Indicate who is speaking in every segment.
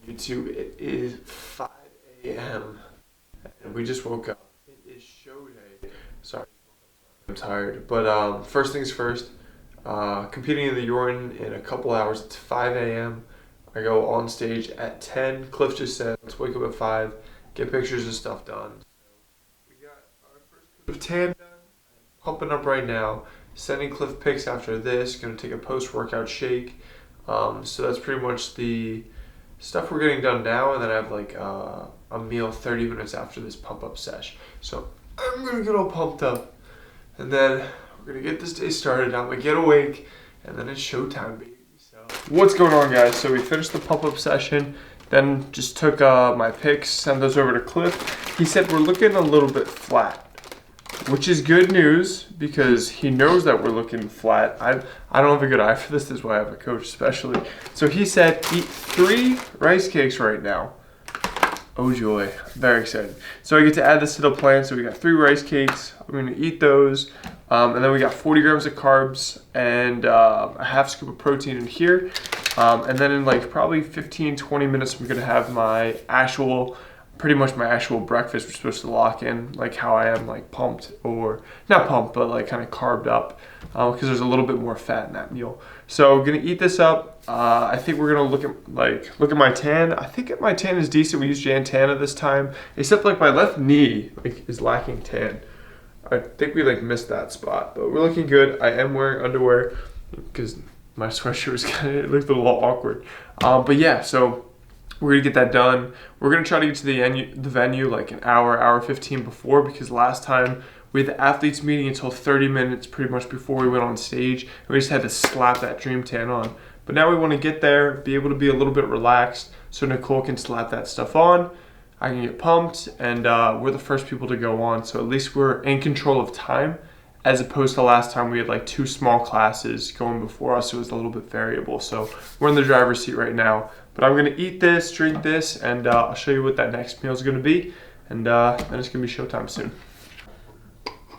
Speaker 1: YouTube. It is 5 a.m. and we just woke up. It is show day. Sorry, I'm tired. But first things first, competing in the Yorton in a couple hours. It's 5 a.m. I go on stage at 10. Cliff just said, let's wake up at 5, get pictures and stuff done. So we got our first coat of tan done. I'm pumping up right now. Sending Cliff pics after this. Gonna take a post-workout shake. So that's pretty much the stuff we're getting done now, and then I have like a meal 30 minutes after this pump-up sesh. So I'm gonna get all pumped up, and then we're gonna get this day started. I'm gonna get awake, and then it's showtime, baby. So what's going on, guys? So we finished the pump-up session, then just took my pics, sent those over to Cliff. He said we're looking a little bit flat, which is good news because he knows that we're looking flat. I don't have a good eye for this. This is why I have a coach especially. So he said eat 3 rice cakes right now. Oh joy, very excited. So I get to add this to the plan. So we got 3 rice cakes. I'm gonna eat those. And then we got 40 grams of carbs and a half scoop of protein in here. And then in like probably 15-20 minutes, I'm gonna have my actual breakfast. We're supposed to lock in like how I am, like pumped, or not pumped, but like kind of carved up, because there's a little bit more fat in that meal. So gonna eat this up. I think we're gonna look at my tan. I think my tan is decent. We used Jantana this time, except like my left knee like is lacking tan. I think we like missed that spot, but we're looking good. I am wearing underwear because my sweatshirt was it looked a little awkward. But yeah, so we're gonna get that done. We're gonna try to get to the venue like an hour 15 before, because last time we had the athletes meeting until 30 minutes pretty much before we went on stage, and we just had to slap that dream tan on. But now we want to get there, be able to be a little bit relaxed, so Nicole can slap that stuff on. I can get pumped, and we're the first people to go on, so at least we're in control of time, as opposed to last time we had like 2 small classes going before us. So it was a little bit variable. So we're in the driver's seat right now. But I'm gonna eat this, drink this, and I'll show you what that next meal is gonna be. And then it's gonna be showtime soon.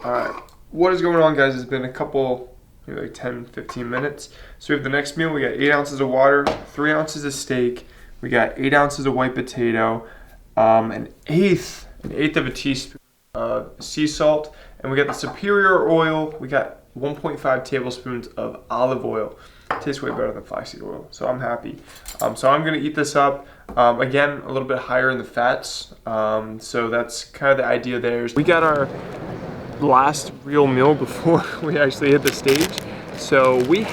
Speaker 1: All right, what is going on, guys? It's been a couple, maybe like 10-15 minutes. So we have the next meal. We got 8 ounces of water, 3 ounces of steak. We got 8 ounces of white potato, an eighth of a teaspoon of sea salt, and we got the superior oil. We got 1.5 tablespoons of olive oil. It tastes way better than flaxseed oil, so I'm happy. So I'm gonna eat this up. Again, a little bit higher in the fats, so that's kind of the idea there. We got our last real meal before we actually hit the stage. So we're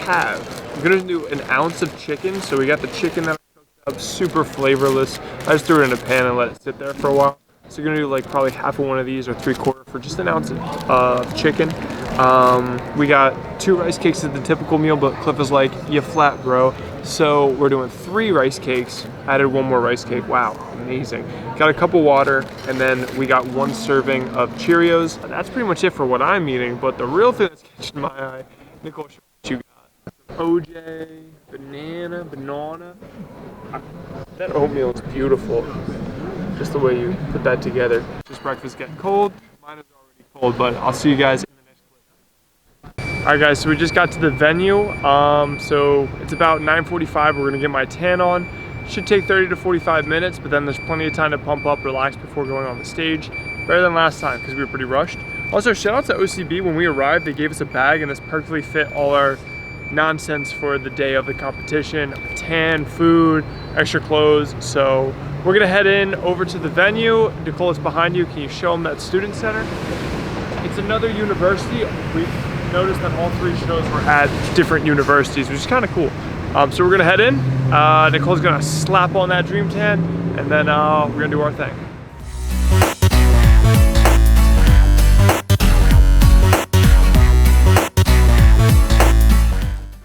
Speaker 1: gonna do an ounce of chicken. So we got the chicken that I cooked up, super flavorless. I just threw it in a pan and let it sit there for a while. So you're gonna do like probably half of one of these or 3/4 for just an ounce of chicken. We got 2 rice cakes at the typical meal, but Cliff is like, you flat, bro. So we're doing 3 rice cakes, added 1 more rice cake. Wow, amazing. Got a cup of water, and then we got 1 serving of Cheerios. That's pretty much it for what I'm eating, but the real thing that's catching my eye, Nicole, show what you got. OJ, banana. That oatmeal is beautiful. Just the way you put that together. This breakfast getting cold. Mine is already cold, but I'll see you guys in the next clip. Alright guys, so we just got to the venue. So it's about 9:45. We're gonna get my tan on. Should take 30 to 45 minutes, but then there's plenty of time to pump up, relax before going on the stage. Better than last time because we were pretty rushed. Also, shout out to OCB. When we arrived, they gave us a bag, and this perfectly fit all our nonsense for the day of the competition: tan, food, extra clothes. So we're gonna head in over to the venue. Nicole is behind you. Can you show them that student center? It's another university. We've noticed that all 3 shows were at different universities, which is kind of cool. So we're gonna head in. Nicole's gonna slap on that dream tan, and then we're gonna do our thing.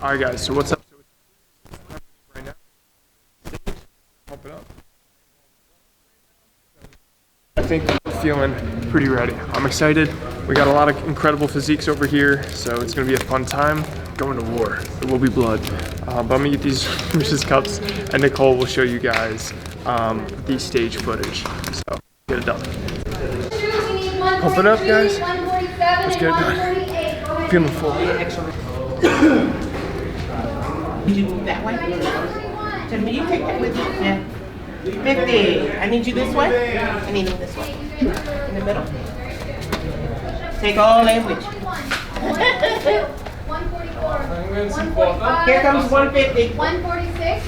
Speaker 1: All right, guys. So what's up? Right now, pump it up. I think we're feeling pretty ready. I'm excited. We got a lot of incredible physiques over here, so it's gonna be a fun time. Going to war. There will be blood. But I'm gonna get these Reese's cups, and Nicole will show you guys the stage footage. So get it done. Pump it up, guys. Let's get it done. Feeling full.
Speaker 2: You do that way? So you take that with you? Yeah. 50. I need you this way. I need you this way. In the middle. Take all that with you.
Speaker 3: 144. 145.
Speaker 2: Here comes 150.
Speaker 3: 146.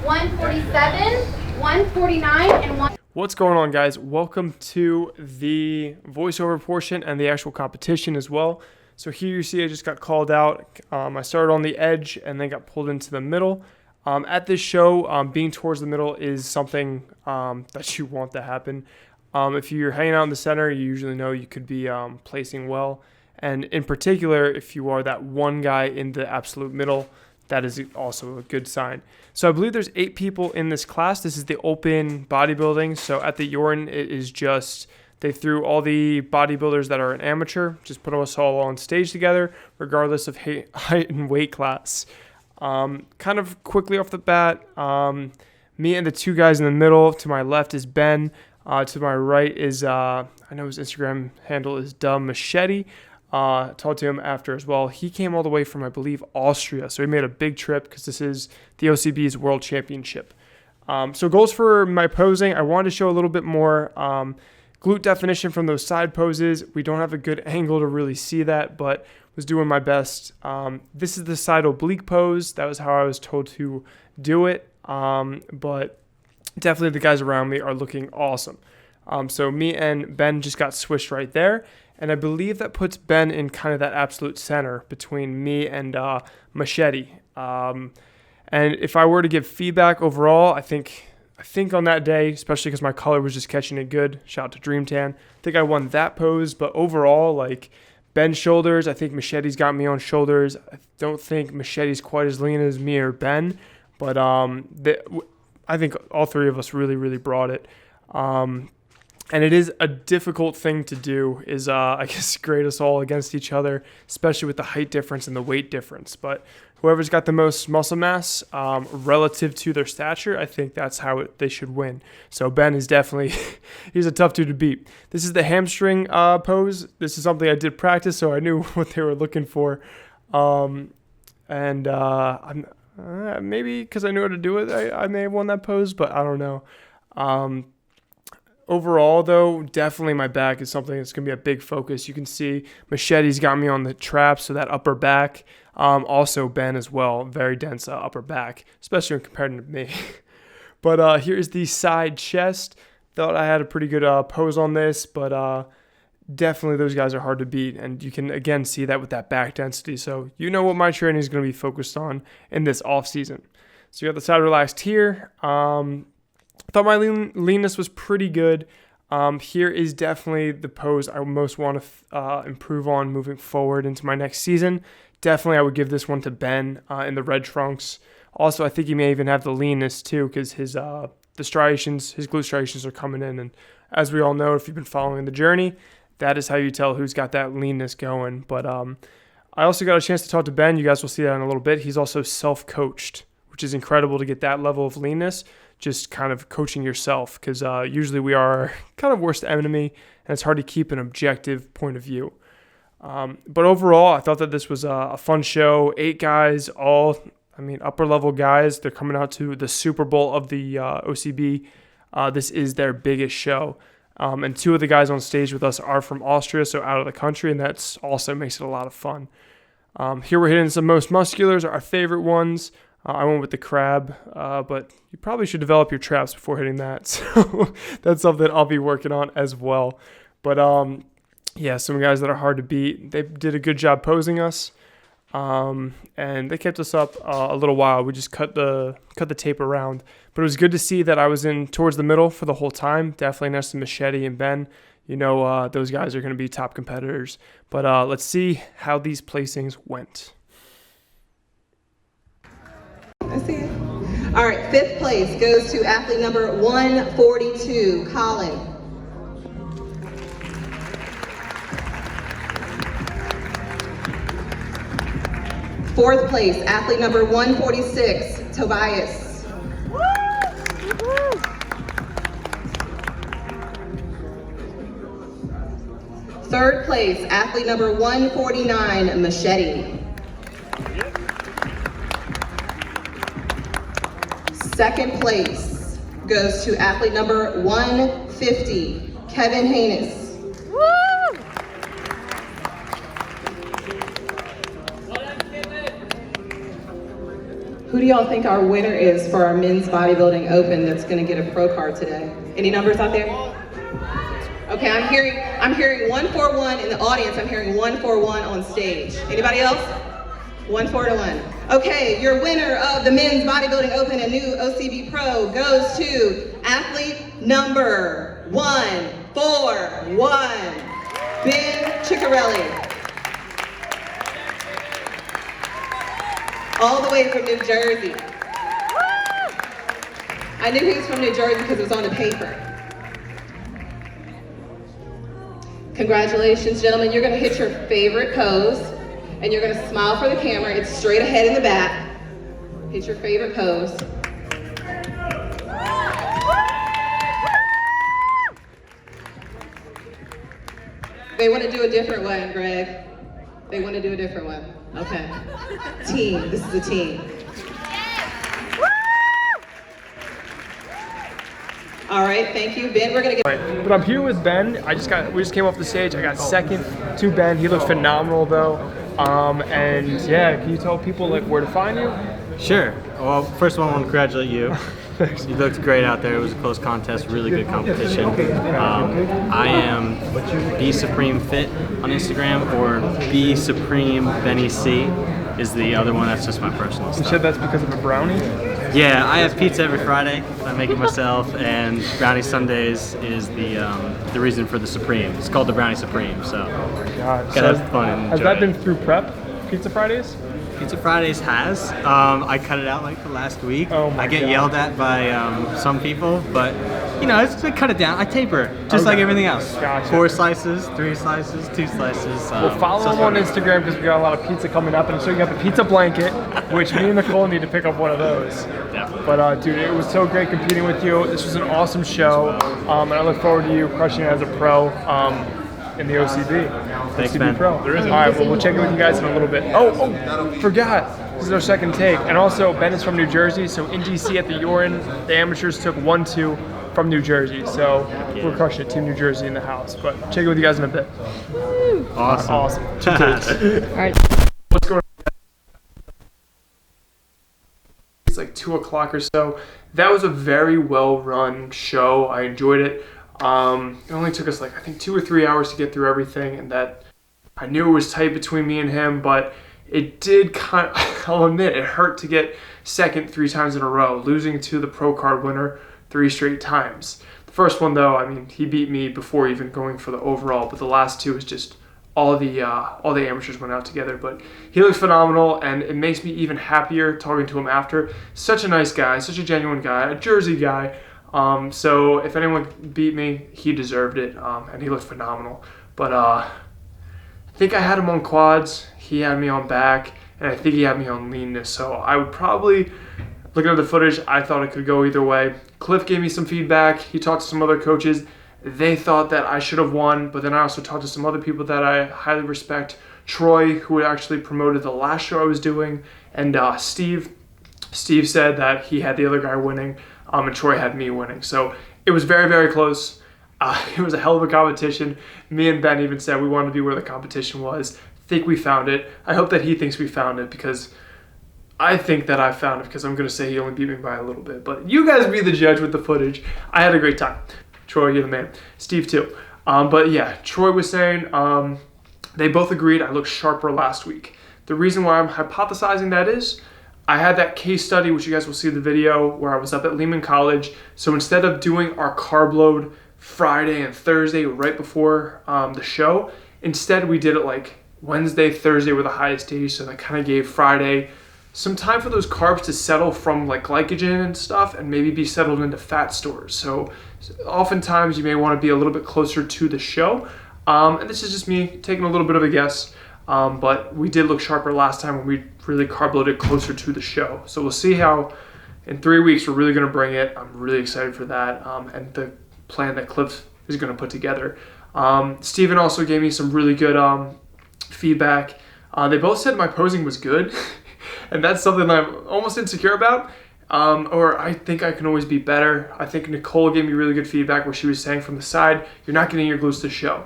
Speaker 3: 147. 149 and 1.
Speaker 1: What's going on, guys? Welcome to the voiceover portion and the actual competition as well. So here you see I just got called out. I started on the edge and then got pulled into the middle. At this show, being towards the middle is something that you want to happen. If you're hanging out in the center, you usually know you could be placing well. And in particular, if you are that one guy in the absolute middle, that is also a good sign. So I believe there's 8 people in this class. This is the open bodybuilding. So at the Yorton, it is just, they threw all the bodybuilders that are an amateur, just put us all on stage together, regardless of height and weight class. Kind of quickly off the bat, me and the 2 guys in the middle. To my left is Ben. To my right is, I know his Instagram handle is Machete. Talked to him after as well. He came all the way from, I believe, Austria. So he made a big trip because this is the OCB's World Championship. So goals for my posing, I wanted to show a little bit more glute definition from those side poses. We don't have a good angle to really see that, but was doing my best. This is the side oblique pose. That was how I was told to do it. But definitely the guys around me are looking awesome. So me and Ben just got swished right there. And I believe that puts Ben in kind of that absolute center between me and Machete. And if I were to give feedback overall, I think on that day, especially because my color was just catching it good, shout out to Dream Tan, I think I won that pose. But overall, like Ben's shoulders, I think Machete's got me on shoulders. I don't think Machete's quite as lean as me or Ben. But I think all 3 of us really, really brought it. And it is a difficult thing to do is, I guess, grade us all against each other, especially with the height difference and the weight difference. But whoever's got the most muscle mass relative to their stature, I think that's how they should win. So Ben is definitely, he's a tough dude to beat. This is the hamstring pose. This is something I did practice, so I knew what they were looking for. I'm maybe because I knew how to do it, I may have won that pose, but I don't know. Overall, though, definitely my back is something that's going to be a big focus. You can see Machete's got me on the trap, so that upper back. Also, Ben as well, very dense upper back, especially when compared to me. But here's the side chest. Thought I had a pretty good pose on this, but definitely those guys are hard to beat. And you can, again, see that with that back density. So you know what my training is going to be focused on in this off season. So you got the side relaxed here. I thought my leanness was pretty good. Here is definitely the pose I most want to improve on moving forward into my next season. Definitely I would give this one to Ben in the red trunks. Also, I think he may even have the leanness too because his striations, his glute striations are coming in. And as we all know, if you've been following the journey, that is how you tell who's got that leanness going. But I also got a chance to talk to Ben. You guys will see that in a little bit. He's also self-coached, which is incredible to get that level of leanness. Just kind of coaching yourself because usually we are kind of worst enemy and it's hard to keep an objective point of view. But overall, I thought that this was a fun show. 8 guys, all, upper level guys. They're coming out to the Super Bowl of the OCB. This is their biggest show. And 2 of the guys on stage with us are from Austria, so out of the country, and that's also makes it a lot of fun. Here we're hitting some most musculars, our favorite ones. I went with the crab, but you probably should develop your traps before hitting that. So that's something I'll be working on as well. But yeah, some guys that are hard to beat. They did a good job posing us, and they kept us up a little while. We just cut the tape around, but it was good to see that I was in towards the middle for the whole time. Definitely next to Machete and Ben. You know, those guys are going to be top competitors. But let's see how these placings went.
Speaker 4: I see it. All right, 5th place goes to athlete number 142, Colin. 4th place, athlete number 146, Tobias. 3rd place, athlete number 149, Machete. 2nd place, goes to athlete number 150, Kevin Hejnasty. Who do y'all think our winner is for our men's bodybuilding open that's gonna get a pro card today? Any numbers out there? Okay, I'm hearing 141 in the audience. I'm hearing 141 on stage. Anybody else? 141. Okay, your winner of the men's bodybuilding open and new OCB Pro goes to athlete number 141, Ben Ciccarelli. All the way from New Jersey. I knew he was from New Jersey because it was on the paper. Congratulations, gentlemen. You're gonna hit your favorite pose and you're gonna smile for the camera. It's straight ahead in the back. Hit your favorite pose. They wanna do a different one, Greg. They wanna do a different one. Okay. Team, this is a team. All right, thank you, Ben. We're gonna get.
Speaker 5: But I'm here with Ben. We just came off the stage. I got second to Ben. He looked phenomenal though. And yeah, can you tell people like where to find you?
Speaker 6: Sure. Well, first of all, I want to congratulate you. You looked great out there. It was a close contest, really good competition. I am B Supreme Fit on Instagram, or B Supreme Benny C is the other one. That's just my personal stuff.
Speaker 5: You said that's because of a brownie?
Speaker 6: Yeah, I have pizza every Friday. I make it myself, and Brownie Sundays is the reason for the Supreme. It's called the Brownie Supreme, so
Speaker 5: God.
Speaker 6: gotta have fun and
Speaker 5: Has
Speaker 6: enjoy
Speaker 5: that been
Speaker 6: it.
Speaker 5: through prep? Pizza Fridays?
Speaker 6: Pizza Fridays has. I cut it out like the last week.
Speaker 5: Oh my
Speaker 6: I get
Speaker 5: God.
Speaker 6: yelled at by some people, but you know, I cut it down. I taper, just like everything else.
Speaker 5: Gotcha.
Speaker 6: 4 slices, 3 slices, 2 slices.
Speaker 5: Well, follow him on Instagram because we got a lot of pizza coming up, and so you got the pizza blanket, which me and Nicole need to pick up one of those.
Speaker 6: Definitely.
Speaker 5: But dude, it was so great competing with you. This was an awesome show, and I look forward to you crushing it as a pro in the OCB.
Speaker 6: Thanks,
Speaker 5: OCB
Speaker 6: man.
Speaker 5: Pro. All right, well, we'll check in with you guys in a little bit. Oh, forgot. This is our second take, and also Ben is from New Jersey, so in DC at the Yorton, the amateurs took 1-2 from New Jersey, so we're crushing it, Team New Jersey in the house. But check in with you guys in a bit.
Speaker 6: Awesome.
Speaker 5: Awesome. 2 takes.
Speaker 2: All right.
Speaker 5: What's going on? It's like 2 o'clock or so. That was a very well run show. I enjoyed it. It only took us like I think 2 or 3 hours to get through everything, and that I knew it was tight between me and him, but it did kind of, I'll admit, it hurt to get second 3 times in a row, losing to the pro card winner 3 straight times. The first one though, I mean, he beat me before even going for the overall, but the last 2 is just all the amateurs went out together. But he looked phenomenal, and it makes me even happier talking to him after. Such a nice guy, such a genuine guy, a Jersey guy. So if anyone beat me, he deserved it, and he looked phenomenal. But I think I had him on quads, he had me on back, and I think he had me on leanness. So I would probably, looking at the footage, I thought it could go either way. Cliff gave me some feedback. He talked to some other coaches. They thought that I should have won, but then I also talked to some other people that I highly respect. Troy, who actually promoted the last show I was doing, and Steve. Steve said that he had the other guy winning, and Troy had me winning. So it was very, very close. It was a hell of a competition. Me and Ben even said we wanted to be where the competition was. I think we found it. I hope that he thinks we found it, because I think that I found it, because I'm going to say he only beat me by a little bit. But you guys be the judge with the footage. I had a great time. Troy, you're the man. Steve too. But yeah, Troy was saying they both agreed I looked sharper last week. The reason why I'm hypothesizing that is I had that case study, which you guys will see in the video, where I was up at Lehman College. So instead of doing our carb load Friday and Thursday right before the show, instead we did it like Wednesday, Thursday were the highest days. So that kind of gave Friday some time for those carbs to settle from like glycogen and stuff, and maybe be settled into fat stores. So oftentimes you may want to be a little bit closer to the show. And this is just me taking a little bit of a guess. But we did look sharper last time when we really carb loaded closer to the show. So we'll see how in 3 weeks we're really going to bring it. I'm really excited for that, and the plan that Cliff is going to put together. Steven also gave me some really good feedback. They both said my posing was good, and that's something I'm almost insecure about. or I think I can always be better. I think Nicole gave me really good feedback where she was saying from the side, you're not getting your glutes to show.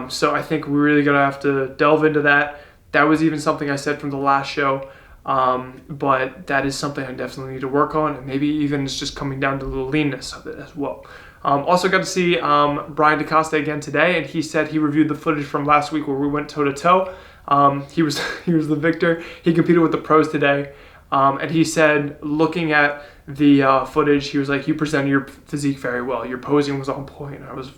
Speaker 5: So I think we're really gonna have to delve into that. That was even something I said from the last show, but that is something I definitely need to work on, and maybe even it's just coming down to the leanness of it as well. Also got to see Brian DaCosta again today, and he said he reviewed the footage from last week where we went toe to toe. He was the victor. He competed with the pros today, and he said, looking at the footage, he was like, you presented your physique very well. Your posing was on point. I was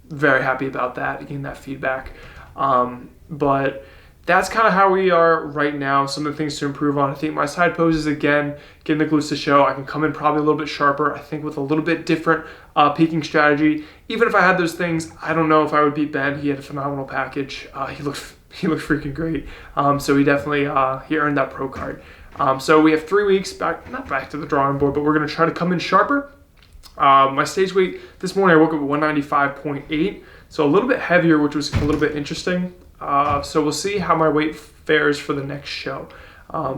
Speaker 5: very happy about that, getting that feedback. But that's kind of how we are right now. Some of the things to improve on. I think my side poses, again, getting the glutes to show. I can come in probably a little bit sharper. I think with a little bit different peaking strategy. Even if I had those things, I don't know if I would beat Ben. He had a phenomenal package. He looked freaking great. So he definitely he earned that pro card. So we have 3 weeks not back to the drawing board, but we're gonna try to come in sharper. My stage weight this morning, I woke up at 195.8, so a little bit heavier, which was a little bit interesting. So we'll see how my weight fares for the next show.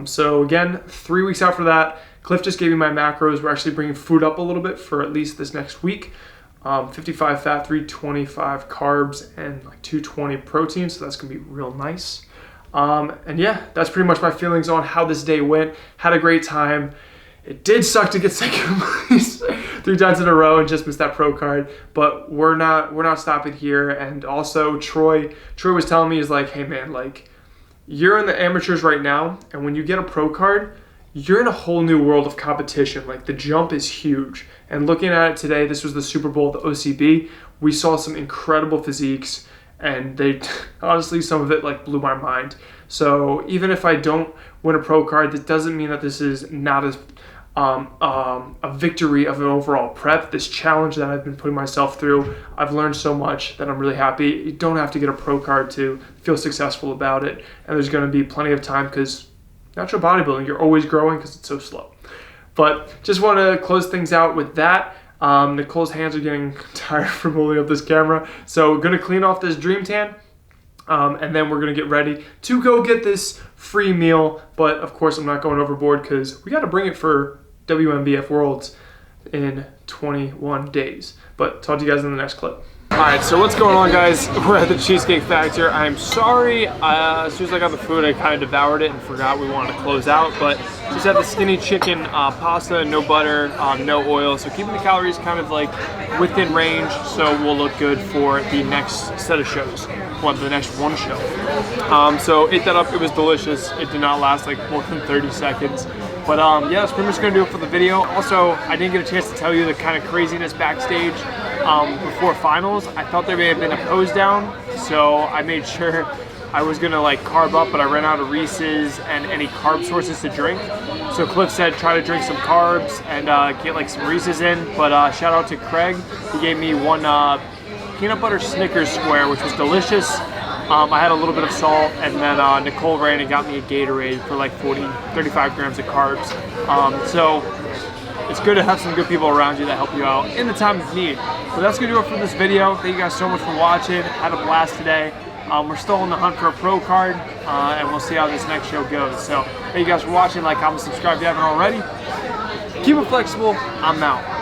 Speaker 5: So again, 3 weeks out for that. Cliff just gave me my macros. We're actually bringing food up a little bit for at least this next week. 55 fat, 325 carbs, and like 220 protein. So that's gonna be real nice. And yeah, that's pretty much my feelings on how this day went. Had a great time. It did suck to get second place 3 times in a row and just miss that pro card, but we're not stopping here. And also Troy was telling me, is like, hey man, like, you're in the amateurs right now, and when you get a pro card, you're in a whole new world of competition. Like, the jump is huge. And looking at it today, this was the Super Bowl, the OCB. We saw some incredible physiques, and they honestly, some of it like blew my mind. So even if I don't win a pro card, that doesn't mean that this is not as a victory of an overall prep. This challenge that I've been putting myself through, I've learned so much that I'm really happy. You don't have to get a pro card to feel successful about it, and there's going to be plenty of time, because natural bodybuilding, you're always growing because it's so slow. But just want to close things out with that. Nicole's hands are getting tired from holding up this camera, so we're going to clean off this Dream Tan, and then we're going to get ready to go get this free meal. But of course, I'm not going overboard because we got to bring it for WMBF Worlds in 21 days. But talk to you guys in the next clip. Alright, so what's going on, guys? We're at the Cheesecake Factory. I'm sorry, as soon as I got the food, I kind of devoured it and forgot we wanted to close out. But just had the skinny chicken pasta, no butter, no oil. So keeping the calories kind of like within range, so we'll look good for the next set of shows. The next one show. So ate that up, it was delicious. It did not last like more than 30 seconds. But yeah, that's pretty much gonna do it for the video. Also, I didn't get a chance to tell you the kind of craziness backstage before finals. I thought there may have been a pose down, so I made sure I was gonna like carb up, but I ran out of Reese's and any carb sources to drink. So Cliff said try to drink some carbs and get like some Reese's in. But shout out to Craig. He gave me one peanut butter Snickers square, which was delicious. I had a little bit of salt, and then Nicole ran and got me a Gatorade for like 35 grams of carbs. So it's good to have some good people around you that help you out in the time of need. But that's gonna do it for this video. Thank you guys so much for watching. Had a blast today. We're still on the hunt for a pro card, and we'll see how this next show goes. So thank you guys for watching. Like, comment, subscribe if you haven't already. Keep it flexible. I'm out.